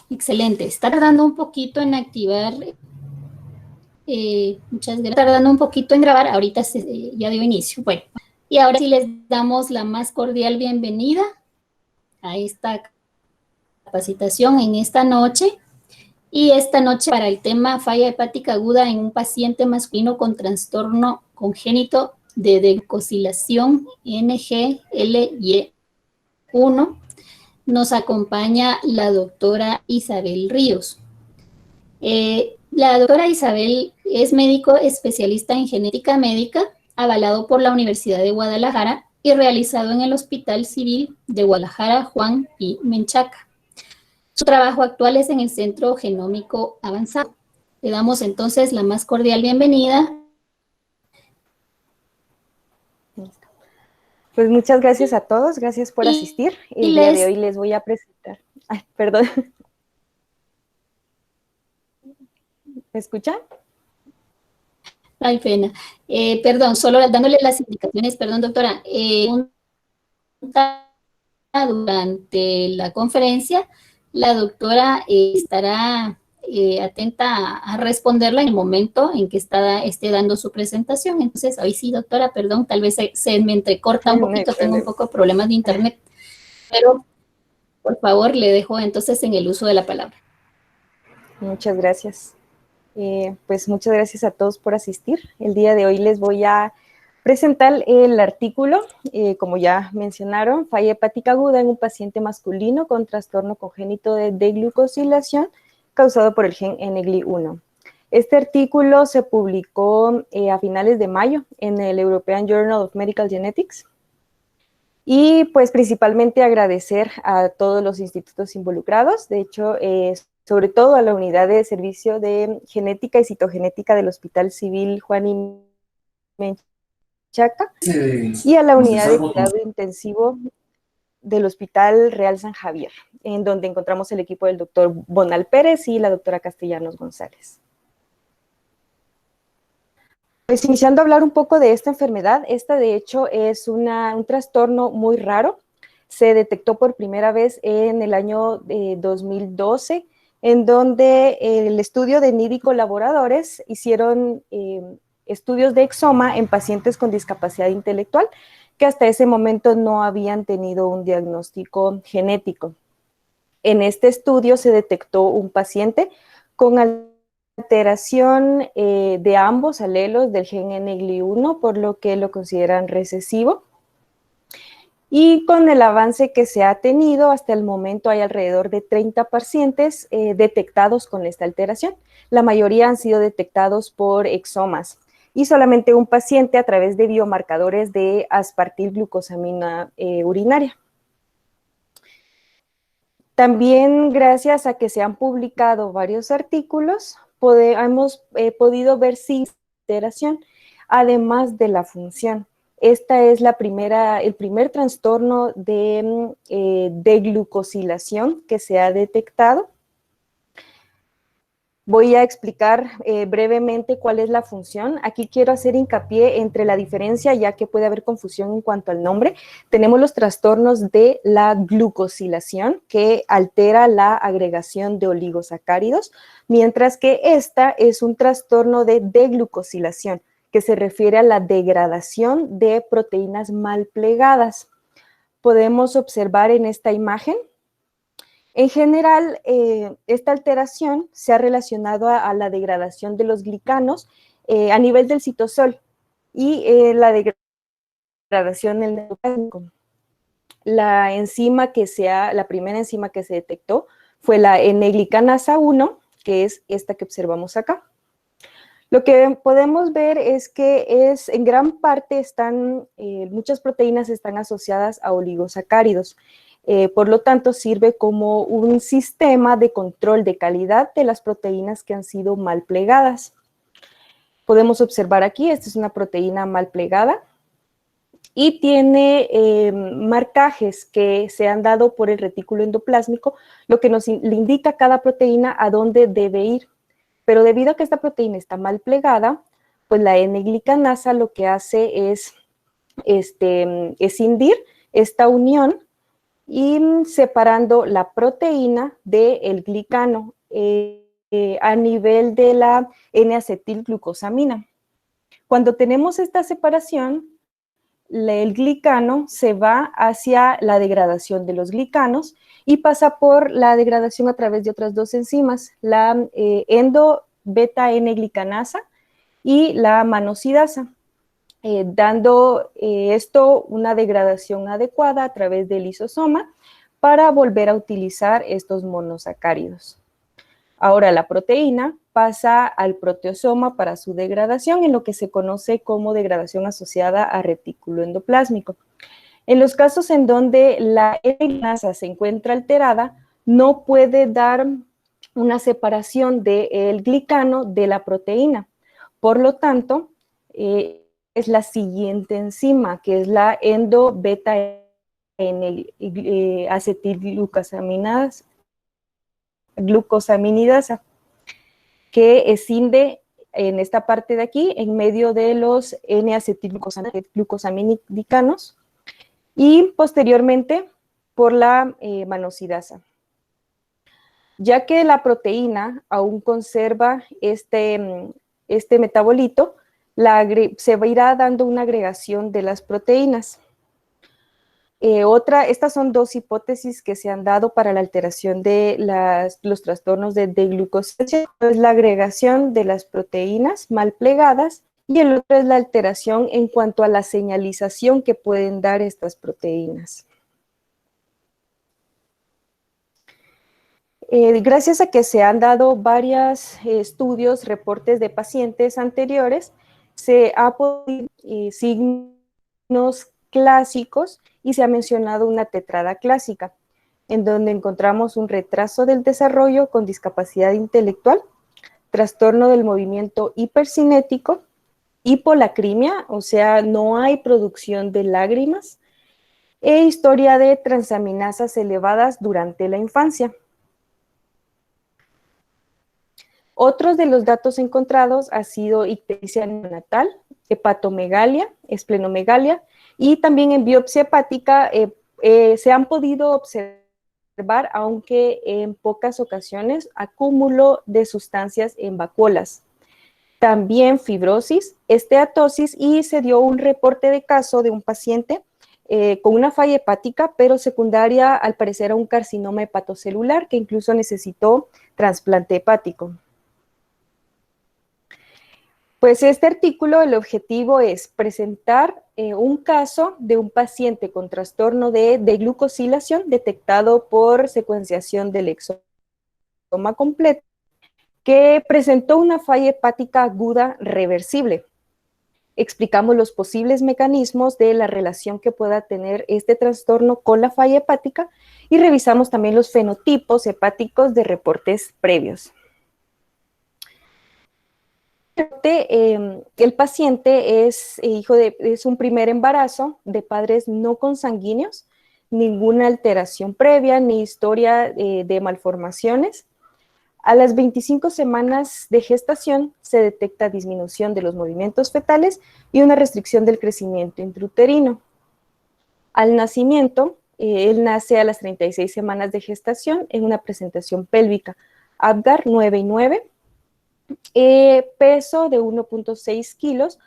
Excelente. Está tardando un poquito en activar. Muchas gracias. Tardando un poquito en grabar. Ahorita ya dio inicio. Bueno, y ahora sí les damos la más cordial bienvenida a esta capacitación en esta noche. Y esta noche para el tema falla hepática aguda en un paciente masculino con trastorno congénito de desglucosilación NGLY1, nos acompaña la doctora Isabel Ríos. La doctora Isabel es médico especialista en genética médica, avalado por la Universidad de Guadalajara y realizado en el Hospital Civil de Guadalajara Juan P. Menchaca. Su trabajo actual es en el Centro Genómico Avanzado. Le damos entonces la más cordial bienvenida. Pues muchas gracias a todos, gracias por asistir. El día de hoy les voy a presentar. Ay, perdón. ¿Me escuchan? Ay, pena. Perdón, solo dándole las indicaciones, perdón, doctora. Durante la conferencia, la doctora estará atenta a responderla en el momento en que esté dando su presentación. Entonces, hoy sí, doctora, perdón, tal vez se me entrecorta un poquito, tengo un poco de problemas de internet, pero por favor le dejo entonces en el uso de la palabra. Muchas gracias. Pues muchas gracias a todos por asistir. El día de hoy les voy a presentar el artículo, como ya mencionaron, falla hepática aguda en un paciente masculino con trastorno congénito de desglucosilación causado por el gen NGLY1. Este artículo se publicó a finales de mayo en el European Journal of Medical Genetics. Y pues principalmente agradecer a todos los institutos involucrados, de hecho, sobre todo a la Unidad de Servicio de Genética y Citogenética del Hospital Civil Juan y Menchaca, y a la Unidad de Cuidado Intensivo del Hospital Real San Javier, en donde encontramos el equipo del doctor Bonal Pérez y la doctora Castellanos González. Pues iniciando a hablar un poco de esta enfermedad, esta de hecho es un trastorno muy raro. Se detectó por primera vez en el año 2012, en donde el estudio de NID y colaboradores hicieron estudios de exoma en pacientes con discapacidad intelectual que hasta ese momento no habían tenido un diagnóstico genético. En este estudio se detectó un paciente con alteración de ambos alelos del gen NGLY1, por lo que lo consideran recesivo. Y con el avance que se ha tenido, hasta el momento hay alrededor de 30 pacientes detectados con esta alteración. La mayoría han sido detectados por exomas y solamente un paciente a través de biomarcadores de aspartilglucosamina urinaria. También gracias a que se han publicado varios artículos, hemos podido ver sí alteración, además de la función. Esta es el primer trastorno de glucosilación que se ha detectado. Voy a explicar brevemente cuál es la función. Aquí quiero hacer hincapié entre la diferencia, ya que puede haber confusión en cuanto al nombre. Tenemos los trastornos de la glucosilación, que altera la agregación de oligosacáridos, mientras que esta es un trastorno de deglucosilación, que se refiere a la degradación de proteínas mal plegadas. Podemos observar en esta imagen. En general, esta alteración se ha relacionado a la degradación de los glicanos a nivel del citosol y la degradación del neoplásico. La primera enzima que se detectó fue la N-glicanasa 1, que es esta que observamos acá. Lo que podemos ver es que en gran parte muchas proteínas están asociadas a oligosacáridos. Por lo tanto, sirve como un sistema de control de calidad de las proteínas que han sido mal plegadas. Podemos observar aquí, esta es una proteína mal plegada y tiene marcajes que se han dado por el retículo endoplásmico, lo que le indica a cada proteína a dónde debe ir. Pero debido a que esta proteína está mal plegada, pues la N-glicanasa lo que hace es escindir esta unión y separando la proteína del glicano a nivel de la N-acetilglucosamina. Cuando tenemos esta separación, el glicano se va hacia la degradación de los glicanos y pasa por la degradación a través de otras dos enzimas, la endo-beta-N-glicanasa y la manosidasa, dando esto una degradación adecuada a través del lisosoma para volver a utilizar estos monosacáridos. Ahora la proteína pasa al proteosoma para su degradación en lo que se conoce como degradación asociada a retículo endoplásmico. En los casos en donde la N-glicanasa se encuentra alterada, no puede dar una separación del glicano de la proteína. Por lo tanto, es la siguiente enzima, que es la endo-beta-N-acetilglucosaminidasa, que escinde en esta parte de aquí, en medio de los N-acetilglucosaminidicanos, y posteriormente por la manosidasa. Ya que la proteína aún conserva este metabolito, se irá dando una agregación de las proteínas. Estas son dos hipótesis que se han dado para la alteración de los trastornos de deglucosilación. Es la agregación de las proteínas mal plegadas y el otro es la alteración en cuanto a la señalización que pueden dar estas proteínas. Gracias a que se han dado varios estudios, reportes de pacientes anteriores, se ha podido signos clásicos y se ha mencionado una tetrada clásica, en donde encontramos un retraso del desarrollo con discapacidad intelectual, trastorno del movimiento hipercinético, hipolacrimia, o sea, no hay producción de lágrimas, e historia de transaminasas elevadas durante la infancia. Otros de los datos encontrados ha sido ictericia neonatal, hepatomegalia, esplenomegalia, y también en biopsia hepática se han podido observar, aunque en pocas ocasiones, acúmulo de sustancias en vacuolas. También fibrosis, esteatosis, y se dio un reporte de caso de un paciente con una falla hepática, pero secundaria al parecer a un carcinoma hepatocelular que incluso necesitó trasplante hepático. Pues este artículo, el objetivo es presentar un caso de un paciente con trastorno de deglucosilación detectado por secuenciación del exoma completo, que presentó una falla hepática aguda reversible. Explicamos los posibles mecanismos de la relación que pueda tener este trastorno con la falla hepática y revisamos también los fenotipos hepáticos de reportes previos. El paciente es un primer embarazo de padres no consanguíneos, ninguna alteración previa ni historia de malformaciones. A las 25 semanas de gestación se detecta disminución de los movimientos fetales y una restricción del crecimiento intrauterino. Al nacimiento, él nace a las 36 semanas de gestación en una presentación pélvica Apgar 9 y 9, peso de 1.6 kilos,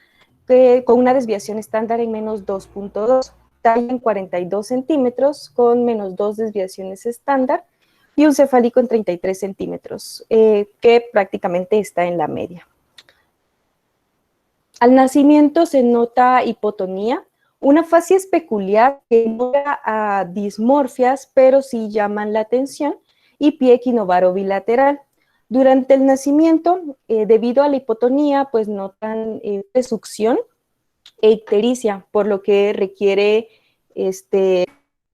con una desviación estándar en menos 2.2, talla en 42 centímetros con menos 2 desviaciones estándar y un cefálico en 33 centímetros, que prácticamente está en la media. Al nacimiento se nota hipotonía, una facies peculiar que no da a dismorfias, pero sí llaman la atención, y pie equinovaro bilateral. Durante el nacimiento, debido a la hipotonía, pues notan succión e ictericia, por lo que requiere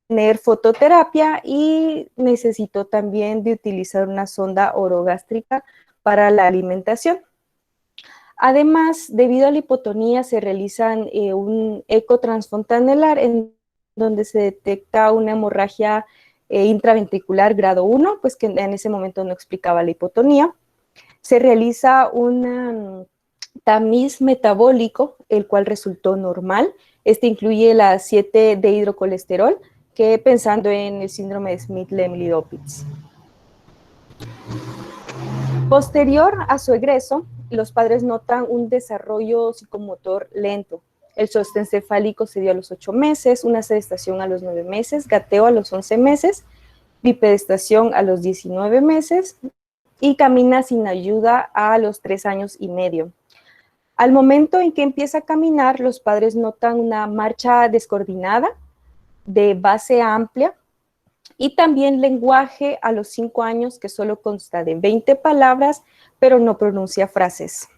tener fototerapia y necesitó también de utilizar una sonda orogástrica para la alimentación. Además, debido a la hipotonía, se realizan un eco transfontanelar en donde se detecta una hemorragia intraventricular grado 1, pues que en ese momento no explicaba la hipotonía. Se realiza un tamiz metabólico, el cual resultó normal. Este incluye la 7-dehidrocolesterol, que pensando en el síndrome de Smith-Lemli-Opitz. Posterior a su egreso, los padres notan un desarrollo psicomotor lento. El sostén cefálico se dio a los 8 meses, una sedestación a los 9 meses, gateo a los 11 meses, bipedestación a los 19 meses y camina sin ayuda a los 3 años y medio. Al momento en que empieza a caminar, los padres notan una marcha descoordinada, de base amplia, y también lenguaje a los 5 años que solo consta de 20 palabras, pero no pronuncia frases.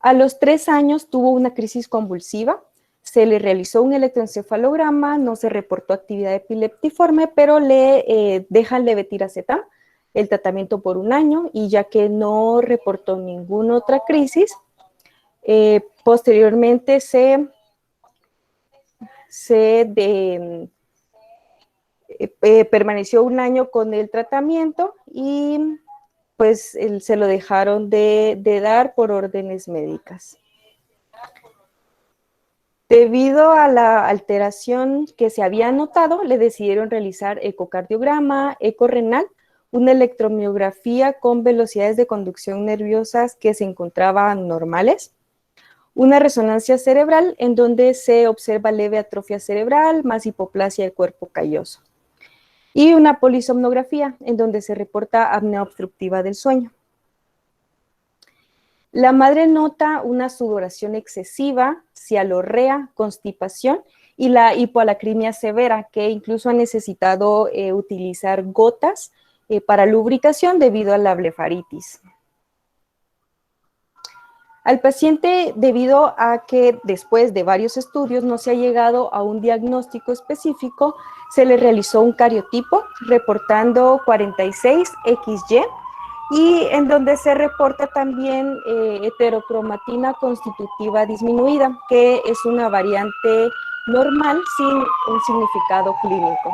A los 3 años tuvo una crisis convulsiva, se le realizó un electroencefalograma, no se reportó actividad epileptiforme, pero le dejan levetiracetam, el tratamiento por 1 año, y ya que no reportó ninguna otra crisis, posteriormente permaneció 1 año con el tratamiento y pues se lo dejaron de dar por órdenes médicas. Debido a la alteración que se había notado, le decidieron realizar ecocardiograma, ecorrenal, una electromiografía con velocidades de conducción nerviosas que se encontraban normales, una resonancia cerebral en donde se observa leve atrofia cerebral más hipoplasia del cuerpo calloso, y una polisomnografía en donde se reporta apnea obstructiva del sueño. La madre nota una sudoración excesiva, cialorrea, constipación y la hipoalacrimia severa, que incluso ha necesitado utilizar gotas para lubricación debido a la blefaritis. Al paciente, debido a que después de varios estudios no se ha llegado a un diagnóstico específico, se le realizó un cariotipo reportando 46XY y en donde se reporta también heterocromatina constitutiva disminuida, que es una variante normal sin un significado clínico.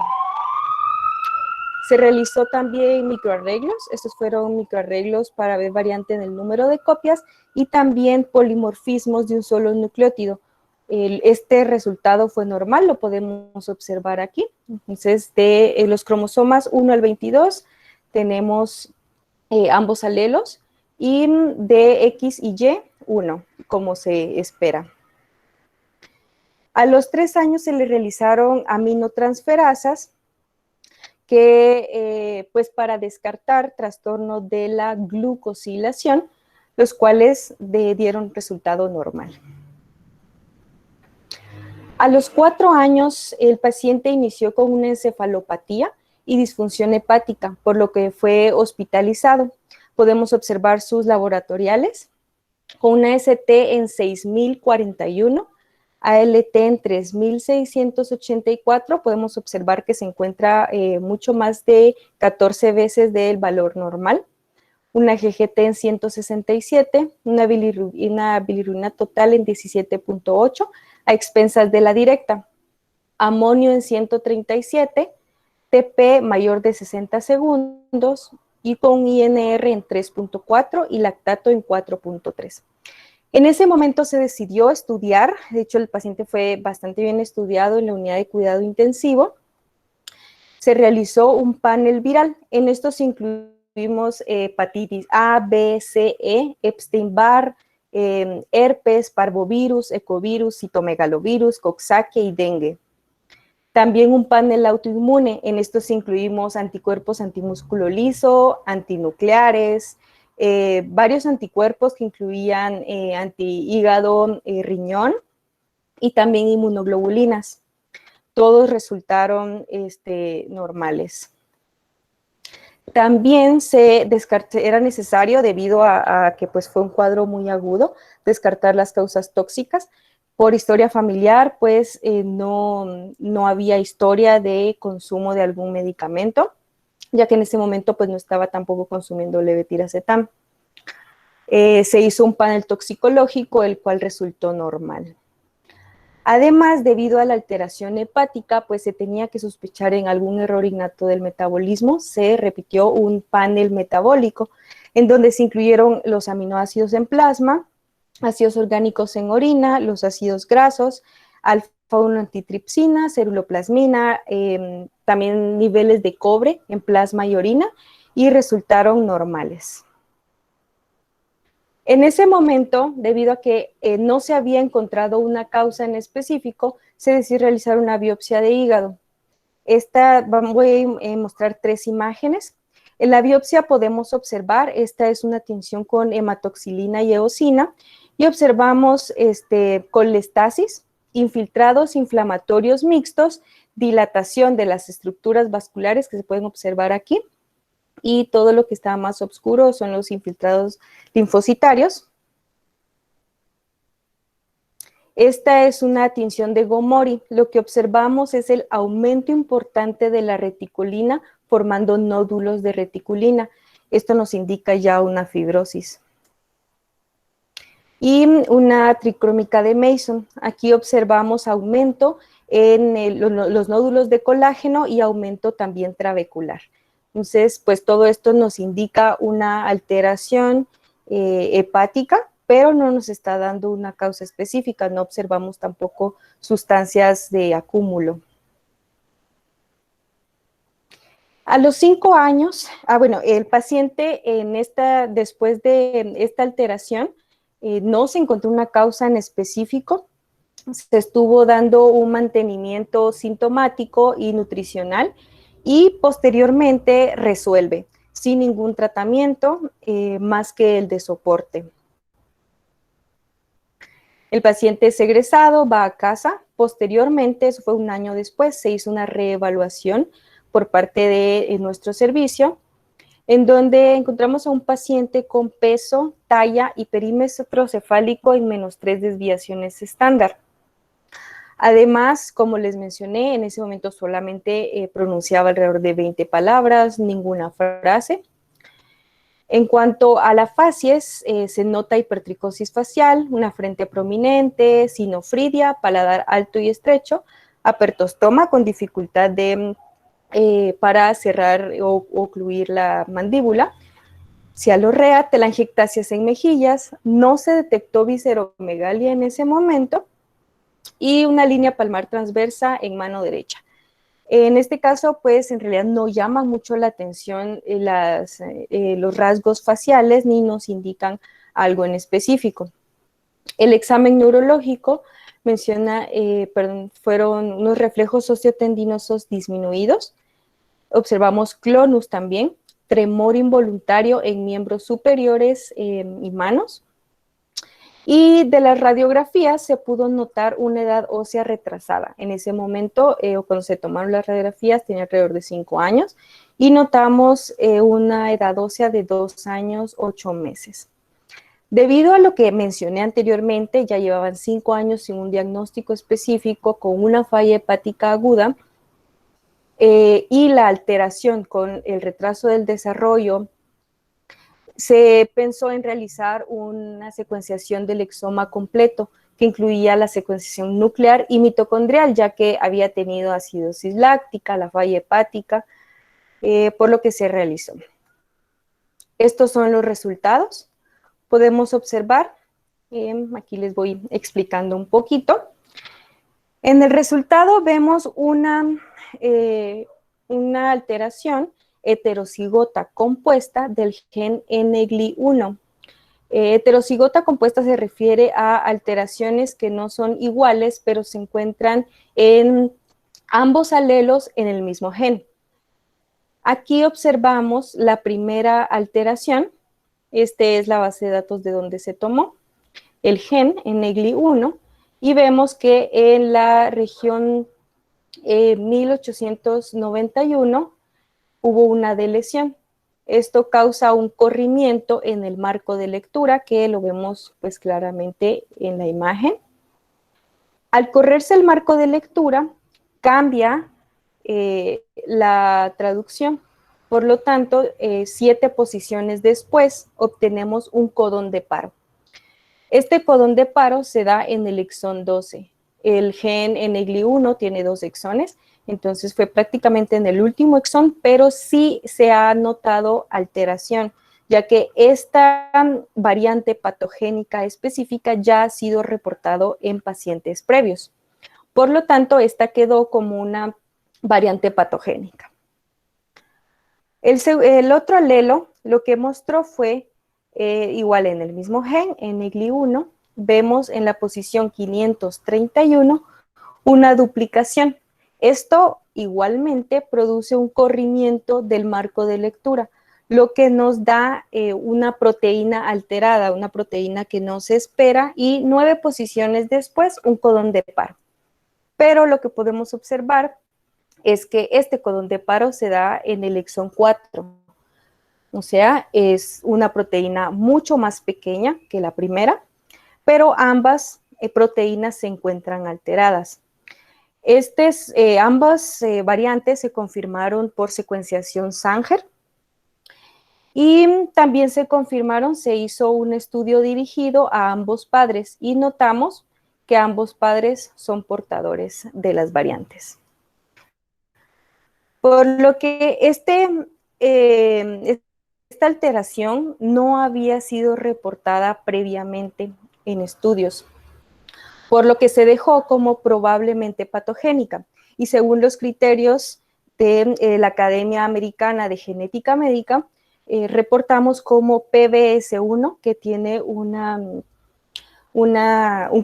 Se realizó también microarreglos, estos fueron microarreglos para ver variante en el número de copias y también polimorfismos de un solo nucleótido. Este resultado fue normal, lo podemos observar aquí. Entonces, de los cromosomas 1 al 22 tenemos ambos alelos y de X y Y 1, como se espera. A los 3 años se le realizaron aminotransferasas que pues para descartar trastorno de la glucosilación, los cuales dieron resultado normal. A los 4 años el paciente inició con una encefalopatía y disfunción hepática, por lo que fue hospitalizado. Podemos observar sus laboratoriales con una ST en 6041, ALT en 3684, podemos observar que se encuentra mucho más de 14 veces del valor normal, una GGT en 167, una bilirrubina total en 17.8, a expensas de la directa, amonio en 137, TP mayor de 60 segundos y con INR en 3.4 y lactato en 4.3. En ese momento se decidió estudiar, de hecho el paciente fue bastante bien estudiado en la unidad de cuidado intensivo. Se realizó un panel viral, en estos incluimos hepatitis A, B, C, E, Epstein-Barr, herpes, parvovirus, ecovirus, citomegalovirus, coxsackie y dengue. También un panel autoinmune, en estos incluimos anticuerpos antimúsculo liso, antinucleares, varios anticuerpos que incluían antihígado, riñón y también inmunoglobulinas. Todos resultaron normales. También era necesario, debido a que pues, fue un cuadro muy agudo, descartar las causas tóxicas. Por historia familiar, pues no había historia de consumo de algún medicamento, ya que en ese momento pues no estaba tampoco consumiendo levetiracetam. Se hizo un panel toxicológico, el cual resultó normal. Además, debido a la alteración hepática, pues se tenía que sospechar en algún error innato del metabolismo, se repitió un panel metabólico, en donde se incluyeron los aminoácidos en plasma, ácidos orgánicos en orina, los ácidos grasos, alfa antitripsina, ceruloplasmina, también niveles de cobre en plasma y orina, y resultaron normales. En ese momento, debido a que no se había encontrado una causa en específico, se decidió realizar una biopsia de hígado. Voy a mostrar 3 imágenes. En la biopsia podemos observar, esta es una tinción con hematoxilina y eosina, y observamos colestasis, infiltrados inflamatorios mixtos, dilatación de las estructuras vasculares que se pueden observar aquí, y todo lo que está más oscuro son los infiltrados linfocitarios. Esta es una tinción de Gomori. Lo que observamos es el aumento importante de la reticulina formando nódulos de reticulina. Esto nos indica ya una fibrosis. Y una tricrómica de Mason. Aquí observamos aumento en los nódulos de colágeno y aumento también trabecular. Entonces, pues todo esto nos indica una alteración hepática, pero no nos está dando una causa específica, no observamos tampoco sustancias de acúmulo. A los 5 años, el paciente después de esta alteración, no se encontró una causa en específico, se estuvo dando un mantenimiento sintomático y nutricional y posteriormente resuelve sin ningún tratamiento más que el de soporte. El paciente es egresado, va a casa. Posteriormente, eso fue un año después, se hizo una reevaluación por parte de nuestro servicio, en donde encontramos a un paciente con peso, talla y perímetro cefálico en -3 desviaciones estándar. Además, como les mencioné, en ese momento solamente pronunciaba alrededor de 20 palabras, ninguna frase. En cuanto a la facies, se nota hipertricosis facial, una frente prominente, sinofridia, paladar alto y estrecho, apertostoma con dificultad para cerrar o ocluir la mandíbula, cialorrea, telangiectasias en mejillas, no se detectó visceromegalia en ese momento y una línea palmar transversa en mano derecha. En este caso, pues en realidad no llama mucho la atención los rasgos faciales ni nos indican algo en específico. El examen neurológico menciona, fueron unos reflejos sociotendinosos disminuidos. Observamos clonus también, tremor involuntario en miembros superiores y manos. Y de las radiografías se pudo notar una edad ósea retrasada. En ese momento, cuando se tomaron las radiografías, tenía alrededor de 5 años y notamos una edad ósea de 2 años, 8 meses. Debido a lo que mencioné anteriormente, ya llevaban 5 años sin un diagnóstico específico, con una falla hepática aguda y la alteración con el retraso del desarrollo, se pensó en realizar una secuenciación del exoma completo que incluía la secuenciación nuclear y mitocondrial, ya que había tenido acidosis láctica, la falla hepática, por lo que se realizó. Estos son los resultados. Podemos observar, aquí les voy explicando un poquito. En el resultado vemos una alteración heterocigota compuesta del gen NGLI1. Heterocigota compuesta se refiere a alteraciones que no son iguales, pero se encuentran en ambos alelos en el mismo gen. Aquí observamos la primera alteración. Esta es la base de datos de donde se tomó el gen NGLI1 y vemos que en la región 1891 hubo una deleción. Esto causa un corrimiento en el marco de lectura, que lo vemos pues claramente en la imagen. Al correrse el marco de lectura, cambia la traducción. Por lo tanto, 7 posiciones después, obtenemos un codón de paro. Este codón de paro se da en el exón 12. El gen NGLI1 tiene 2 exones, entonces fue prácticamente en el último exón, pero sí se ha notado alteración, ya que esta variante patogénica específica ya ha sido reportado en pacientes previos. Por lo tanto, esta quedó como una variante patogénica. El otro alelo lo que mostró fue, igual en el mismo gen, en NGLI1, vemos en la posición 531 una duplicación. Esto igualmente produce un corrimiento del marco de lectura, lo que nos da una proteína alterada, una proteína que no se espera, y 9 posiciones después un codón de paro. Pero lo que podemos observar es que este codón de paro se da en el exón 4. O sea, es una proteína mucho más pequeña que la primera, pero ambas proteínas se encuentran alteradas. Ambas variantes se confirmaron por secuenciación Sanger, y también se hizo un estudio dirigido a ambos padres y notamos que ambos padres son portadores de las variantes. Por lo que esta alteración no había sido reportada previamente en estudios, por lo que se dejó como probablemente patogénica. Y según los criterios de la Academia Americana de Genética Médica, reportamos como PBS1, que tiene un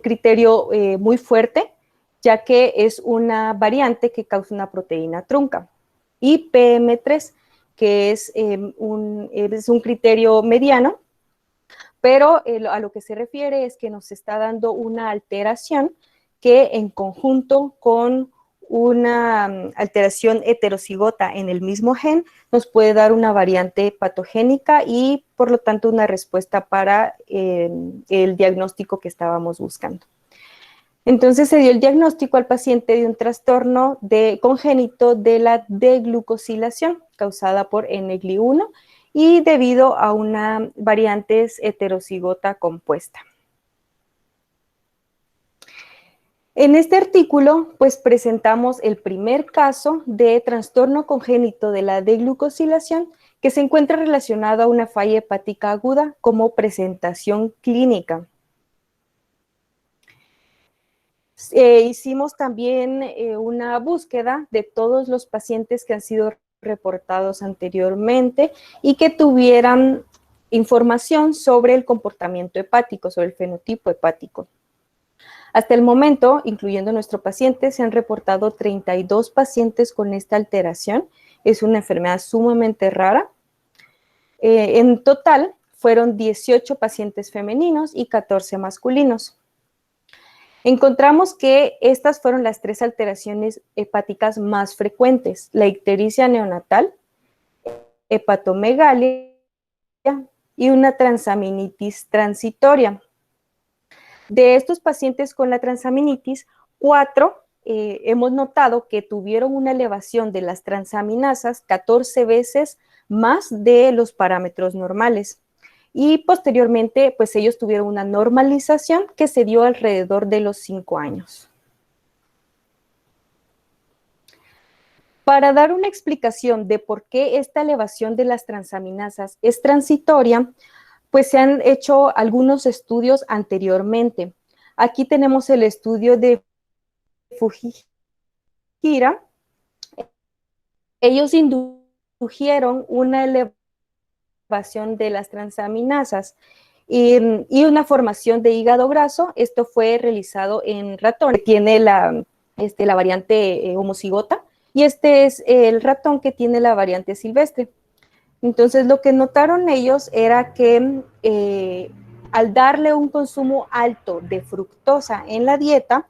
criterio muy fuerte, ya que es una variante que causa una proteína trunca. Y PM3, que es un criterio mediano, pero a lo que se refiere es que nos está dando una alteración que en conjunto con una alteración heterocigota en el mismo gen nos puede dar una variante patogénica y por lo tanto una respuesta para el diagnóstico que estábamos buscando. Entonces se dio el diagnóstico al paciente de un trastorno congénito de la deglucosilación causada por NGLI1 y debido a una variante heterocigota compuesta. En este artículo, pues presentamos el primer caso de trastorno congénito de la deglucosilación que se encuentra relacionado a una falla hepática aguda como presentación clínica. Hicimos también una búsqueda de todos los pacientes que han sido reportados anteriormente y que tuvieran información sobre el comportamiento hepático, sobre el fenotipo hepático. Hasta el momento, incluyendo nuestro paciente, se han reportado 32 pacientes con esta alteración. Es una enfermedad sumamente rara. En total, fueron 18 pacientes femeninos y 14 masculinos. Encontramos que estas fueron las 3 alteraciones hepáticas más frecuentes: la ictericia neonatal, hepatomegalia y una transaminitis transitoria. De estos pacientes con la transaminitis, 4 hemos notado que tuvieron una elevación de las transaminasas 14 veces más de los parámetros normales. Y posteriormente, pues ellos tuvieron una normalización que se dio alrededor de los 5 años. Para dar una explicación de por qué esta elevación de las transaminasas es transitoria, pues se han hecho algunos estudios anteriormente. Aquí tenemos el estudio de Fujihira. Ellos indujeron una elevación de las transaminasas y una formación de hígado graso. Esto fue realizado en ratón que tiene la variante homocigota, y este es el ratón que tiene la variante silvestre. Entonces, lo que notaron ellos era que al darle un consumo alto de fructosa en la dieta,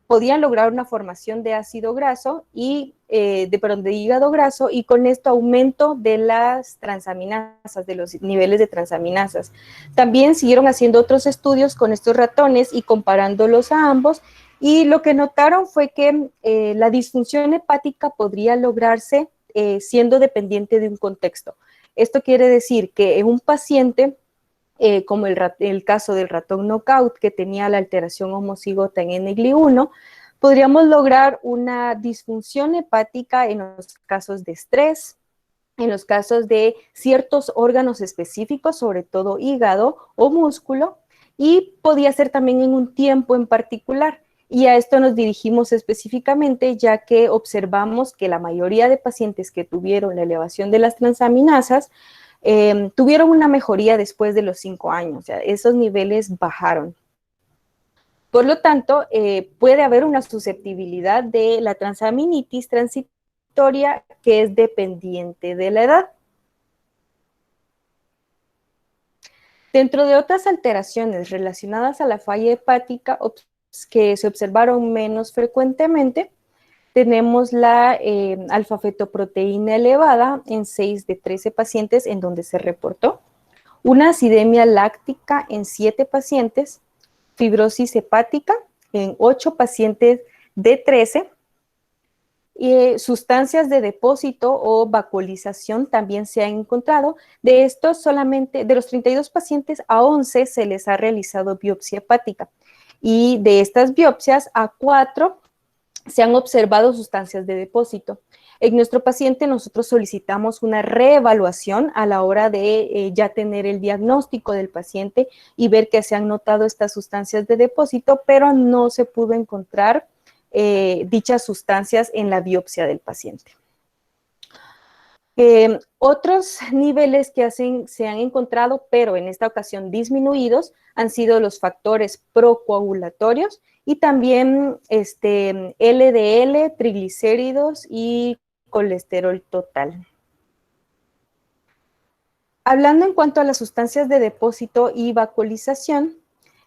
podían lograr una formación de ácido graso y de hígado graso, y con esto aumento de las transaminasas, de los niveles de transaminasas. También siguieron haciendo otros estudios con estos ratones y comparándolos a ambos, y lo que notaron fue que la disfunción hepática podría lograrse siendo dependiente de un contexto. Esto quiere decir que en un paciente como el caso del ratón knockout que tenía la alteración homocigota en NGLI1, podríamos lograr una disfunción hepática en los casos de estrés, en los casos de ciertos órganos específicos, sobre todo hígado o músculo, y podía ser también en un tiempo en particular. Y a esto nos dirigimos específicamente ya que observamos que la mayoría de pacientes que tuvieron la elevación de las transaminasas tuvieron una mejoría después de los 5 años, o sea, esos niveles bajaron. Por lo tanto, puede haber una susceptibilidad de la transaminitis transitoria que es dependiente de la edad. Dentro de otras alteraciones relacionadas a la falla hepática que se observaron menos frecuentemente, tenemos la alfa-fetoproteína elevada en 6 de 13 pacientes en donde se reportó, una acidemia láctica en 7 pacientes, fibrosis hepática en 8 pacientes de 13, y sustancias de depósito o vacuolización también se han encontrado. De estos, solamente de los 32 pacientes, a 11 se les ha realizado biopsia hepática. Y de estas biopsias, a 4 se han observado sustancias de depósito. En nuestro paciente nosotros solicitamos una reevaluación a la hora de ya tener el diagnóstico del paciente y ver que se han notado estas sustancias de depósito, pero no se pudo encontrar dichas sustancias en la biopsia del paciente. Otros niveles que se han encontrado, pero en esta ocasión disminuidos, han sido los factores procoagulatorios y también LDL, triglicéridos y colesterol total. Hablando en cuanto a las sustancias de depósito y vacuolización,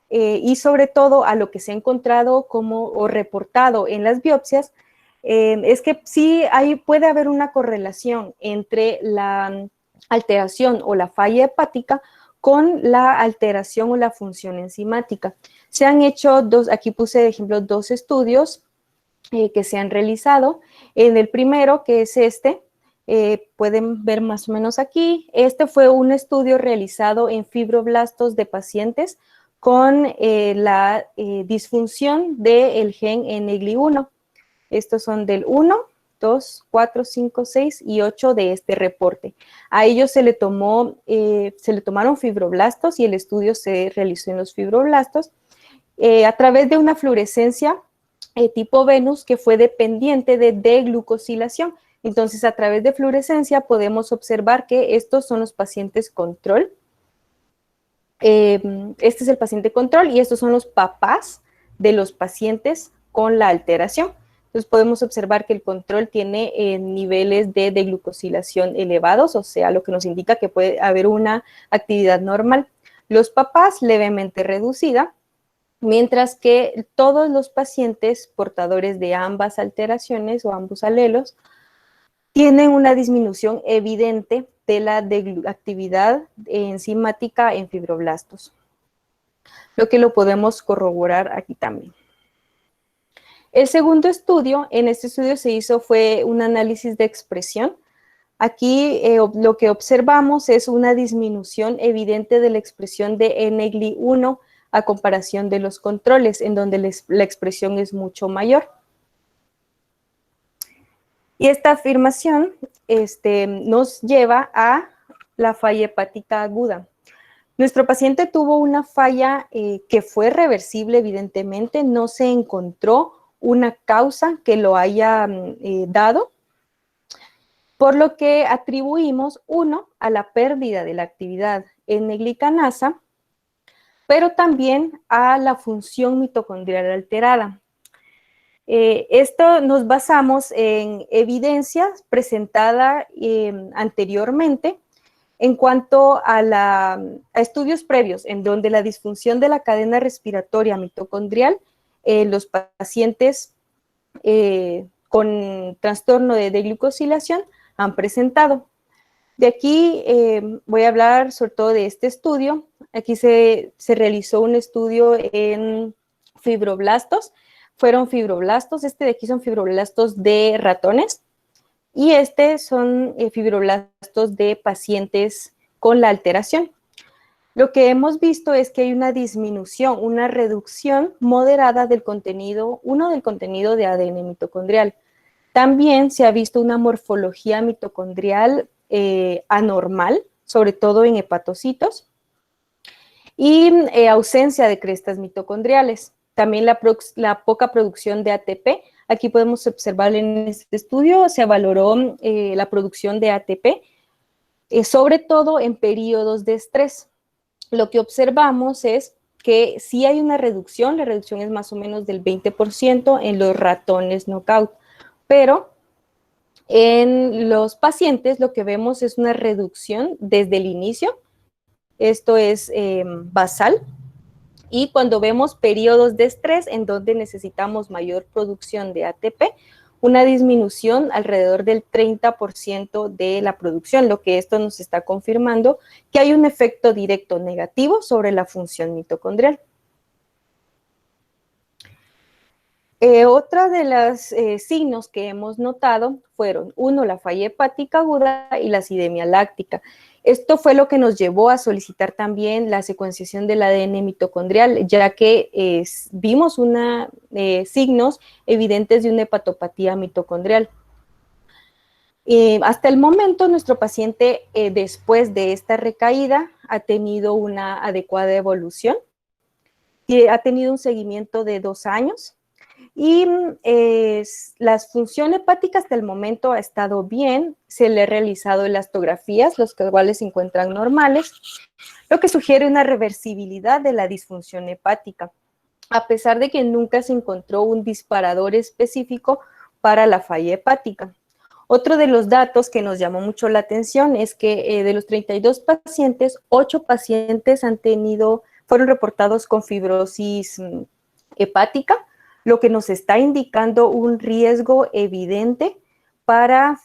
y sobre todo a lo que se ha encontrado o reportado en las biopsias, es que sí puede haber una correlación entre la alteración o la falla hepática con la alteración o la función enzimática. Se han hecho aquí puse de ejemplo 2 estudios que se han realizado. En el primero, que es pueden ver más o menos aquí, fue un estudio realizado en fibroblastos de pacientes con la disfunción del gen NGLI1. Estos son del 1, 2, 4, 5, 6 y 8 de este reporte. A ellos se le tomaron fibroblastos y el estudio se realizó en los fibroblastos a través de una fluorescencia tipo Venus que fue dependiente de deglucosilación. Entonces, a través de fluorescencia podemos observar que estos son los pacientes control. Este es el paciente control y estos son los papás de los pacientes con la alteración. Entonces podemos observar que el control tiene niveles de deglucosilación elevados, o sea, lo que nos indica que puede haber una actividad normal. Los papás levemente reducida, mientras que todos los pacientes portadores de ambas alteraciones o ambos alelos tienen una disminución evidente de la actividad enzimática en fibroblastos, lo que lo podemos corroborar aquí también. El segundo estudio, en este estudio fue un análisis de expresión. Aquí lo que observamos es una disminución evidente de la expresión de NGLI1 a comparación de los controles, en donde la expresión es mucho mayor. Y esta afirmación nos lleva a la falla hepática aguda. Nuestro paciente tuvo una falla que fue reversible, evidentemente, no se encontró una causa que lo haya dado, por lo que atribuimos, uno, a la pérdida de la actividad N-glicanasa, pero también a la función mitocondrial alterada. Esto nos basamos en evidencia presentada anteriormente en cuanto a estudios previos en donde la disfunción de la cadena respiratoria mitocondrial en los pacientes con trastorno de deglucosilación han presentado. De aquí voy a hablar sobre todo de este estudio. Aquí se realizó un estudio en fibroblastos. Fueron fibroblastos, de aquí son fibroblastos de ratones y son fibroblastos de pacientes con la alteración. Lo que hemos visto es que hay una disminución, una reducción moderada del contenido, del contenido de ADN mitocondrial. También se ha visto una morfología mitocondrial anormal, sobre todo en hepatocitos, y ausencia de crestas mitocondriales. También la poca producción de ATP. Aquí podemos observar en este estudio, se valoró la producción de ATP, sobre todo en periodos de estrés. Lo que observamos es que sí hay una reducción, la reducción es más o menos del 20% en los ratones knockout, pero en los pacientes lo que vemos es una reducción desde el inicio, esto es basal, y cuando vemos periodos de estrés en donde necesitamos mayor producción de ATP, una disminución alrededor del 30% de la producción, lo que esto nos está confirmando que hay un efecto directo negativo sobre la función mitocondrial. Otra de los signos que hemos notado fueron, uno, la falla hepática aguda y la acidemia láctica. Esto fue lo que nos llevó a solicitar también la secuenciación del ADN mitocondrial, ya que vimos signos evidentes de una hepatopatía mitocondrial. Hasta el momento, nuestro paciente, después de esta recaída, ha tenido una adecuada evolución, ha tenido un seguimiento de 2 años, y la función hepática hasta el momento ha estado bien, se le ha realizado elastografías, los cuales se encuentran normales, lo que sugiere una reversibilidad de la disfunción hepática, a pesar de que nunca se encontró un disparador específico para la falla hepática. Otro de los datos que nos llamó mucho la atención es que de los 32 pacientes, 8 pacientes fueron reportados con fibrosis hepática, lo que nos está indicando un riesgo evidente para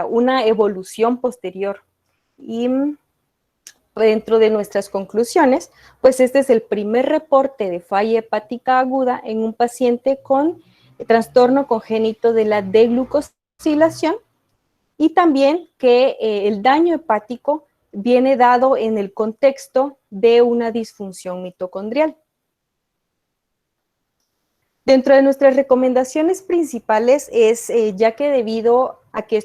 una evolución posterior. Y dentro de nuestras conclusiones, pues este es el primer reporte de falla hepática aguda en un paciente con trastorno congénito de la deglucosilación, y también que el daño hepático viene dado en el contexto de una disfunción mitocondrial. Dentro de nuestras recomendaciones principales es, ya que debido a que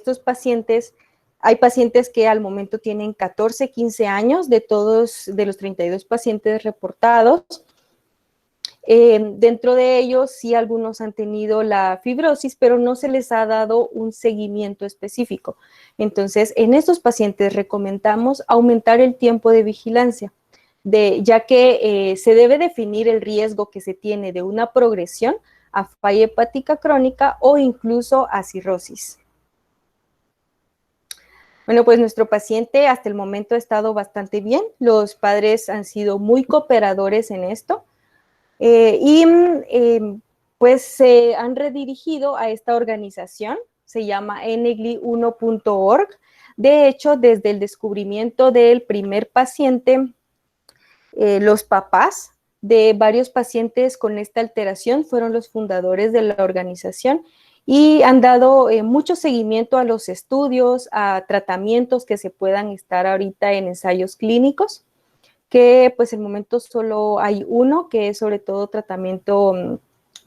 hay pacientes que al momento tienen 14, 15 años de los 32 pacientes reportados. Dentro de ellos, sí, algunos han tenido la fibrosis, pero no se les ha dado un seguimiento específico. Entonces, en estos pacientes recomendamos aumentar el tiempo de vigilancia, ya que se debe definir el riesgo que se tiene de una progresión a falla hepática crónica o incluso a cirrosis. Bueno, pues nuestro paciente hasta el momento ha estado bastante bien. Los padres han sido muy cooperadores en esto pues se han redirigido a esta organización, se llama ngli1.org. De hecho, desde el descubrimiento del primer paciente, los papás de varios pacientes con esta alteración fueron los fundadores de la organización y han dado mucho seguimiento a los estudios, a tratamientos que se puedan estar ahorita en ensayos clínicos, que pues en el momento solo hay uno, que es sobre todo tratamiento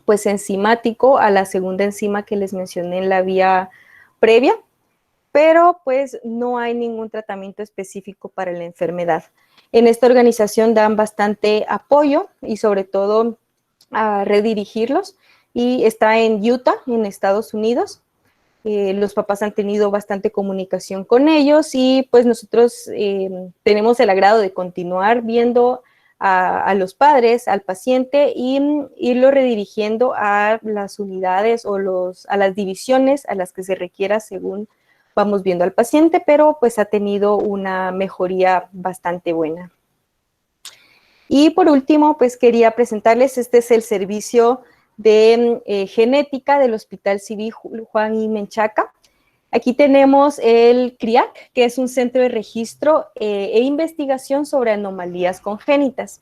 pues enzimático a la segunda enzima que les mencioné en la vía previa, pero pues no hay ningún tratamiento específico para la enfermedad. En esta organización dan bastante apoyo y sobre todo a redirigirlos, y está en Utah, en Estados Unidos. Los papás han tenido bastante comunicación con ellos y pues nosotros tenemos el agrado de continuar viendo a los padres, al paciente, y irlo redirigiendo a las unidades o a las divisiones a las que se requiera según vamos viendo al paciente, pero pues ha tenido una mejoría bastante buena. Y por último, pues quería presentarles, este es el servicio de genética del Hospital Civil Juan I. Menchaca. Aquí tenemos el CRIAC, que es un centro de registro e investigación sobre anomalías congénitas.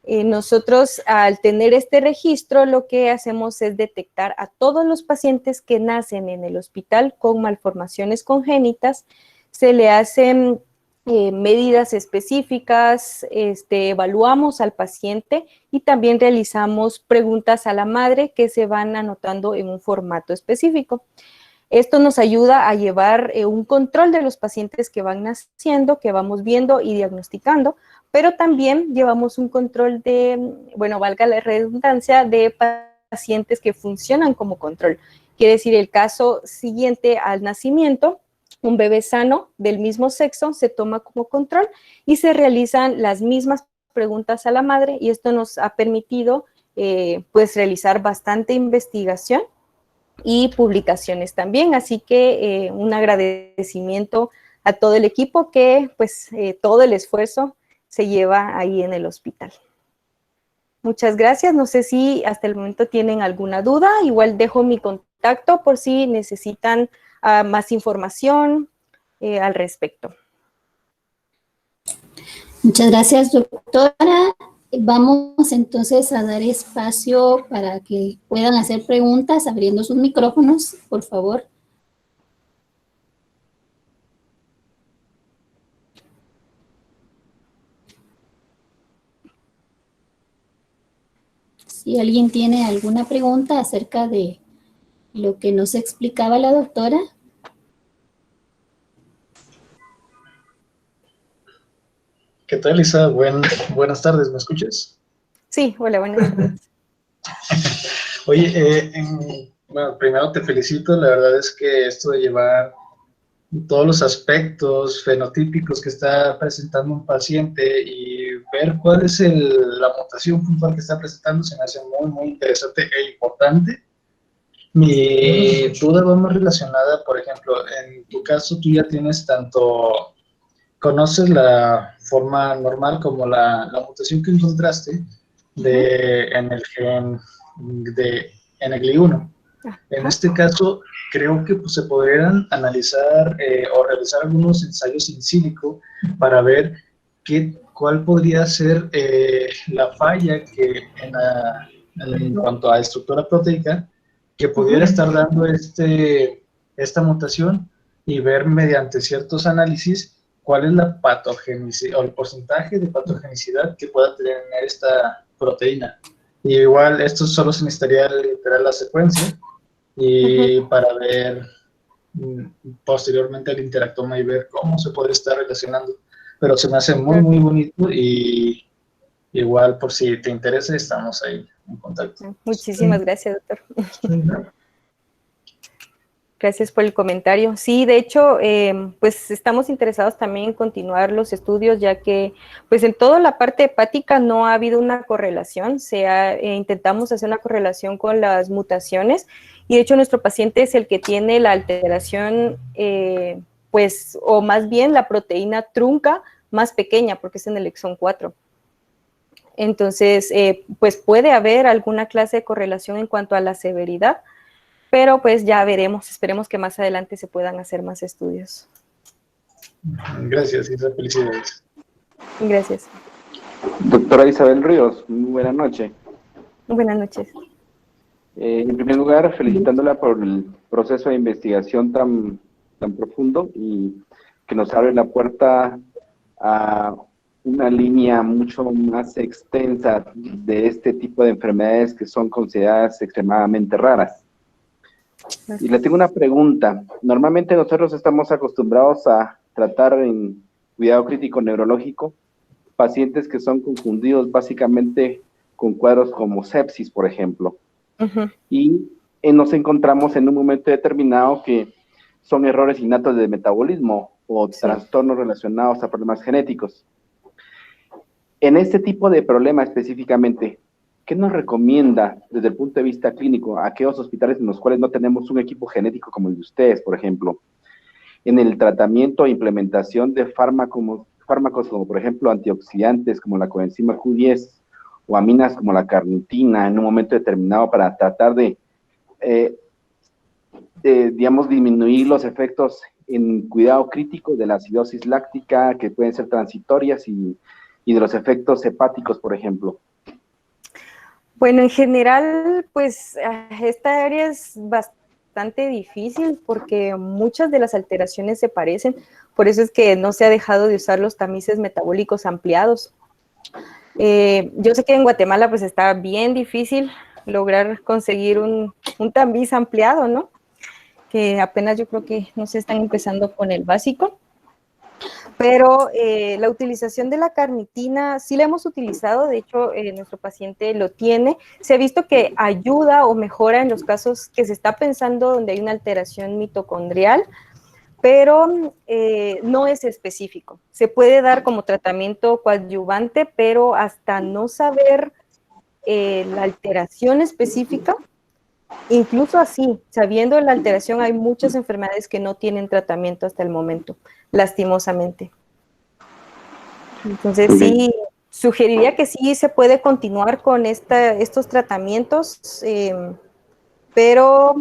Nosotros, al tener este registro, lo que hacemos es detectar a todos los pacientes que nacen en el hospital con malformaciones congénitas. Se le hacen medidas específicas, evaluamos al paciente y también realizamos preguntas a la madre que se van anotando en un formato específico. Esto nos ayuda a llevar un control de los pacientes que van naciendo, que vamos viendo y diagnosticando, pero también llevamos un control de, bueno, valga la redundancia, de pacientes que funcionan como control. Quiere decir, el caso siguiente al nacimiento, un bebé sano del mismo sexo se toma como control y se realizan las mismas preguntas a la madre, y esto nos ha permitido pues realizar bastante investigación y publicaciones también, así que un agradecimiento a todo el equipo que pues todo el esfuerzo se lleva ahí en el hospital. Muchas gracias, no sé si hasta el momento tienen alguna duda, igual dejo mi contacto por si necesitan más información al respecto. Muchas gracias, doctora. Vamos entonces a dar espacio para que puedan hacer preguntas, abriendo sus micrófonos, por favor. Si alguien tiene alguna pregunta acerca de lo que nos explicaba la doctora. ¿Qué tal, Isa? Buenas tardes, ¿me escuchas? Sí, hola, buenas tardes. Oye, bueno, primero te felicito, la verdad es que esto de llevar todos los aspectos fenotípicos que está presentando un paciente y ver cuál es la mutación puntual que está presentando se me hace muy interesante e importante. Mi duda va más relacionada, por ejemplo, en tu caso tú ya tienes conoces la forma normal como la mutación que encontraste en el gen de NGLI1. En este caso, creo que pues, se podrían analizar o realizar algunos ensayos in silico para ver cuál podría ser la falla que en cuanto a estructura proteica que pudiera estar dando esta mutación, y ver mediante ciertos análisis cuál es la patogenicidad o el porcentaje de patogenicidad que pueda tener esta proteína. Y igual esto solo se necesitaría literal la secuencia y para ver posteriormente el interactoma y ver cómo se puede estar relacionando. Pero se me hace muy bonito, y igual por si te interesa estamos ahí en contacto. Muchísimas gracias, doctor. Gracias por el comentario. Sí, de hecho, pues estamos interesados también en continuar los estudios, ya que pues en toda la parte hepática no ha habido una correlación. Intentamos hacer una correlación con las mutaciones, y de hecho nuestro paciente es el que tiene la alteración, pues, o más bien la proteína trunca más pequeña, porque es en el exón 4. Entonces, pues puede haber alguna clase de correlación en cuanto a la severidad, pero pues ya veremos, esperemos que más adelante se puedan hacer más estudios. Gracias, Isa, felicidades. Gracias. Doctora Isabel Ríos, muy buena noche. Buenas noches. En primer lugar, felicitándola por el proceso de investigación tan profundo y que nos abre la puerta a una línea mucho más extensa de este tipo de enfermedades que son consideradas extremadamente raras. Y le tengo una pregunta. Normalmente nosotros estamos acostumbrados a tratar en cuidado crítico neurológico pacientes que son confundidos básicamente con cuadros como sepsis, por ejemplo. Y nos encontramos en un momento determinado que son errores innatos de metabolismo o trastornos relacionados a problemas genéticos. En este tipo de problema específicamente, ¿qué nos recomienda desde el punto de vista clínico a aquellos hospitales en los cuales no tenemos un equipo genético como el de ustedes, por ejemplo, en el tratamiento e implementación de fármacos como, por ejemplo, antioxidantes como la coenzima Q10 o aminas como la carnitina en un momento determinado para tratar de digamos, disminuir los efectos en cuidado crítico de la acidosis láctica que pueden ser transitorias y de los efectos hepáticos, por ejemplo? Bueno, en general, pues esta área es bastante difícil porque muchas de las alteraciones se parecen, por eso es que no se ha dejado de usar los tamices metabólicos ampliados. Yo sé que en Guatemala pues está bien difícil lograr conseguir un tamiz ampliado, ¿no? que apenas yo creo que no se están empezando con el básico. Pero la utilización de la carnitina sí la hemos utilizado, de hecho nuestro paciente lo tiene. Se ha visto que ayuda o mejora en los casos que se está pensando donde hay una alteración mitocondrial, pero no es específico. Se puede dar como tratamiento coadyuvante, pero hasta no saber la alteración específica, incluso así, sabiendo la alteración, hay muchas enfermedades que no tienen tratamiento hasta el momento, lastimosamente. Entonces sí, sugeriría que sí se puede continuar con estos tratamientos, pero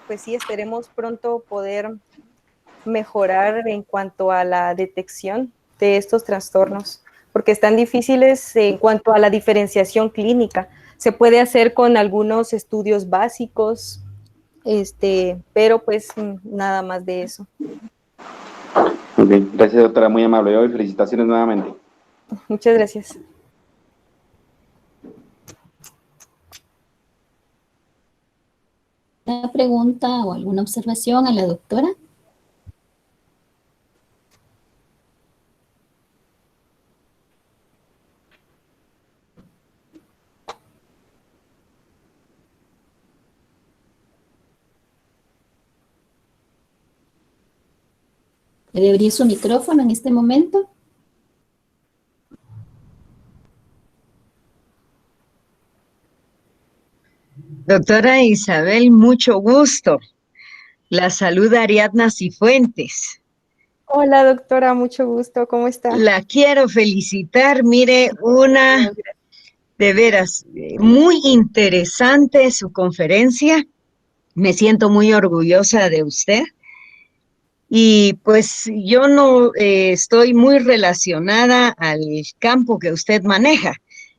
pues sí, esperemos pronto poder mejorar en cuanto a la detección de estos trastornos, porque están difíciles en cuanto a la diferenciación clínica. Se puede hacer con algunos estudios básicos, pero pues nada más de eso. Ok, gracias doctora, muy amable hoy, felicitaciones nuevamente. Muchas gracias. ¿Una pregunta o alguna observación a la doctora? ¿Puede abrir su micrófono en este momento? Doctora Isabel, mucho gusto. La saluda Ariadna Cifuentes. Hola doctora, mucho gusto, ¿cómo está? La quiero felicitar, mire, de veras, muy interesante su conferencia. Me siento muy orgullosa de usted. Y pues yo no estoy muy relacionada al campo que usted maneja,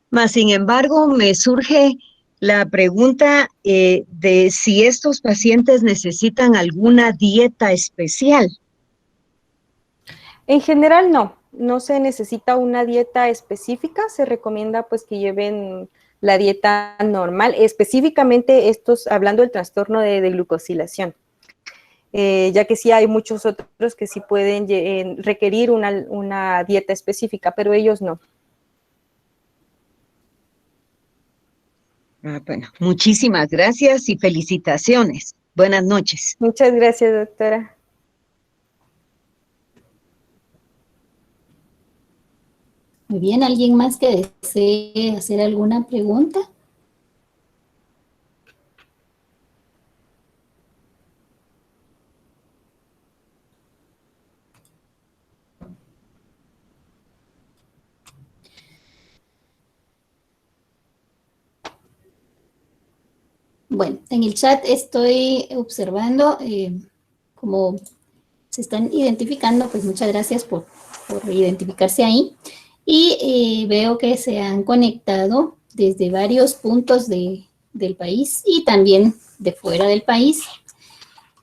mas sin embargo me surge la pregunta de si estos pacientes necesitan alguna dieta especial. En general no se necesita una dieta específica, se recomienda pues que lleven la dieta normal, específicamente estos, hablando del trastorno de glucosilación. Ya que sí hay muchos otros que sí pueden requerir una dieta específica, pero ellos no. Bueno, muchísimas gracias y felicitaciones. Buenas noches. Muchas gracias, doctora. Muy bien, ¿alguien más que desee hacer alguna pregunta? Bueno, en el chat estoy observando cómo se están identificando, pues muchas gracias por identificarse ahí. Y veo que se han conectado desde varios puntos del país y también de fuera del país.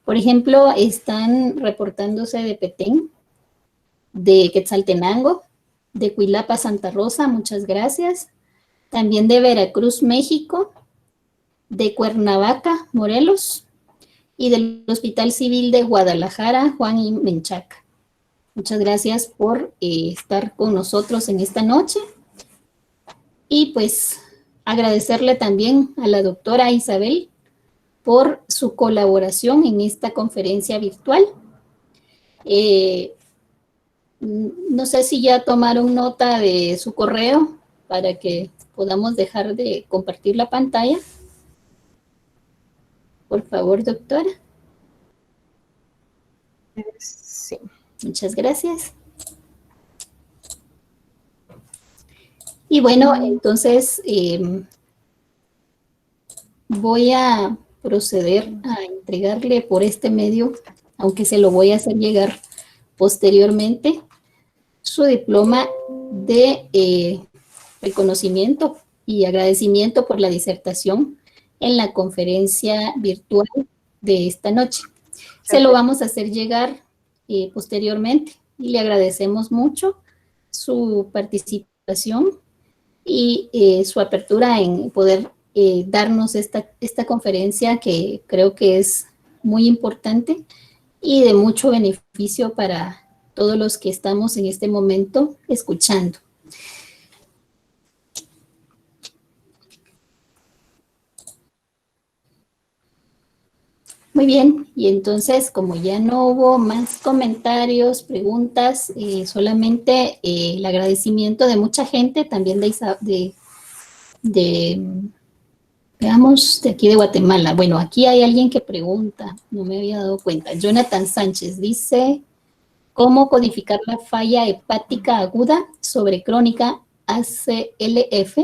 Por ejemplo, están reportándose de Petén, de Quetzaltenango, de Cuilapa, Santa Rosa, muchas gracias. También de Veracruz, México, de Cuernavaca, Morelos, y del Hospital Civil de Guadalajara, Juan y Menchaca. Muchas gracias por estar con nosotros en esta noche. Y pues agradecerle también a la doctora Isabel por su colaboración en esta conferencia virtual. No sé si ya tomaron nota de su correo para que podamos dejar de compartir la pantalla. Por favor, doctora. Sí. Muchas gracias. Y bueno, entonces voy a proceder a entregarle por este medio, aunque se lo voy a hacer llegar posteriormente, su diploma de reconocimiento y agradecimiento por la disertación en la conferencia virtual de esta noche. Se lo vamos a hacer llegar posteriormente y le agradecemos mucho su participación y su apertura en poder darnos esta conferencia que creo que es muy importante y de mucho beneficio para todos los que estamos en este momento escuchando. Muy bien, y entonces como ya no hubo más comentarios, preguntas, solamente el agradecimiento de mucha gente, también veamos, de aquí de Guatemala. Bueno, aquí hay alguien que pregunta, no me había dado cuenta. Jonathan Sánchez dice, ¿cómo codificar la falla hepática aguda sobre crónica ACLF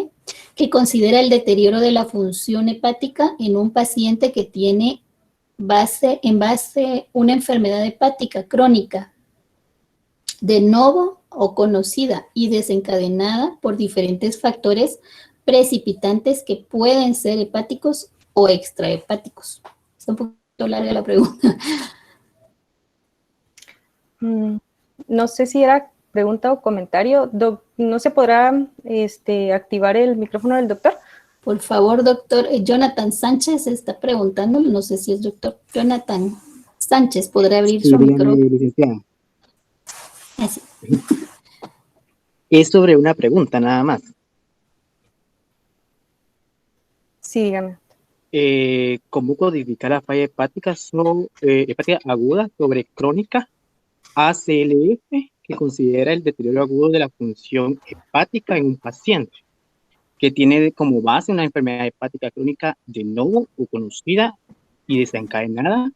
que considera el deterioro de la función hepática en un paciente que tiene en base una enfermedad hepática crónica de novo o conocida y desencadenada por diferentes factores precipitantes que pueden ser hepáticos o extrahepáticos? Está un poquito larga la pregunta. No sé si era pregunta o comentario. ¿No se podrá activar el micrófono del doctor? Por favor, doctor Jonathan Sánchez está preguntando, no sé si es doctor Jonathan Sánchez, ¿podrá abrir su micrófono? Licenciada. Así. Es sobre una pregunta nada más. Sí, dígame. ¿Cómo codificar la falla hepática, hepática aguda sobre crónica ACLF que considera el deterioro agudo de la función hepática en un paciente que tiene como base una enfermedad hepática crónica de novo o conocida y desencadenada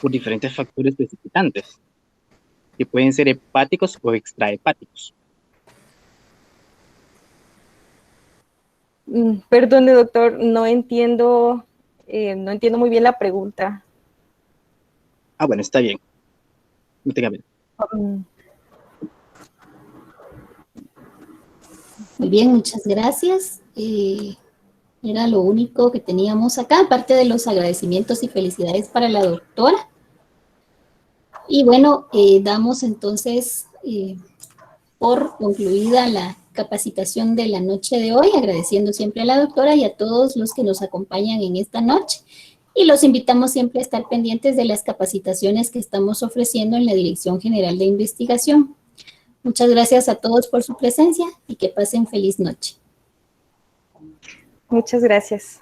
por diferentes factores precipitantes que pueden ser hepáticos o extrahepáticos? Perdone, doctor, no entiendo muy bien la pregunta. Bueno, está bien. No tenga miedo. Muy bien, muchas gracias. Era lo único que teníamos acá, aparte de los agradecimientos y felicidades para la doctora. Y bueno, damos entonces por concluida la capacitación de la noche de hoy, agradeciendo siempre a la doctora y a todos los que nos acompañan en esta noche. Y los invitamos siempre a estar pendientes de las capacitaciones que estamos ofreciendo en la Dirección General de Investigación. Muchas gracias a todos por su presencia y que pasen feliz noche. Muchas gracias.